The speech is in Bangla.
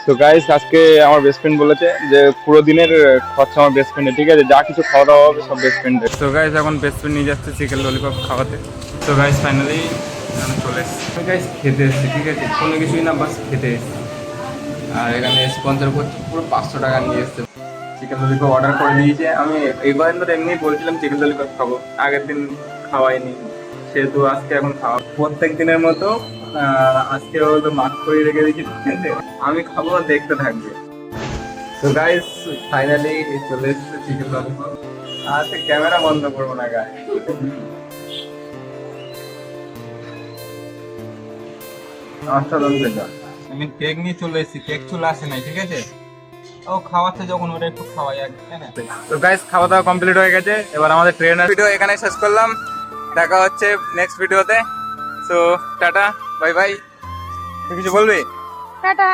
তো গাইস আজকে আমার বেস্ট ফ্রেন্ড বলেছে যে পুরো দিনের খরচা আমার বেস্ট ফ্রেন্ডের, ঠিক আছে, যা কিছু খাওয়া দাওয়া হবে সব বেস্ট ফ্রেন্ডের। তো গাইস এখন বেস্ট ফ্রেন্ড নিয়ে যাচ্ছে চিকেন ললিপপ খাওয়াতে। তো গাইস ফাইনালি আমি চলে এসেছি গাইস, খেতে এসেছি, ঠিক আছে, কোনো কিছুই না, বাস খেতে এসেছি। আর এখানে স্পন্সর করছে, পুরো 500 টাকা নিয়ে এসছে। চিকেন ললিপপ অর্ডার করে দিয়েছে। আমি এই কদিন ধরে এমনি বলছিলাম চিকেন ললিপপ খাবো, আগের দিন খাওয়াইনি, সেহেতু আজকে এখন খাওয়া প্রত্যেক দিনের মতো। আজকে হয়তো মাছ করে রেখে দিয়েছি, ঠিক আছে, আমি খাবো আর দেখতে থাকবে। তো গাইস ফাইনালি চলে এসেছে চিকেন ললিপপ। আজকে ক্যামেরা বন্ধ করবো না গাইস। অসাধারণ খেতে। আমি কেক নিয়ে চলে এসেছি, কেক চলে আসে নাই, ঠিক আছে, ও খাওয়াচ্ছে যখন ওটা একটু খাওয়াই আর কি, তাই না? তো গাইস খাওয়া দাওয়া কমপ্লিট হয়ে গেছে, এবার আমাদের ট্রেনার ভিডিও এখানে শেষ করলাম। দেখা হচ্ছে নেক্সট ভিডিওতে। So tata, bye bye. তুই কিছু বলবি? টাটা।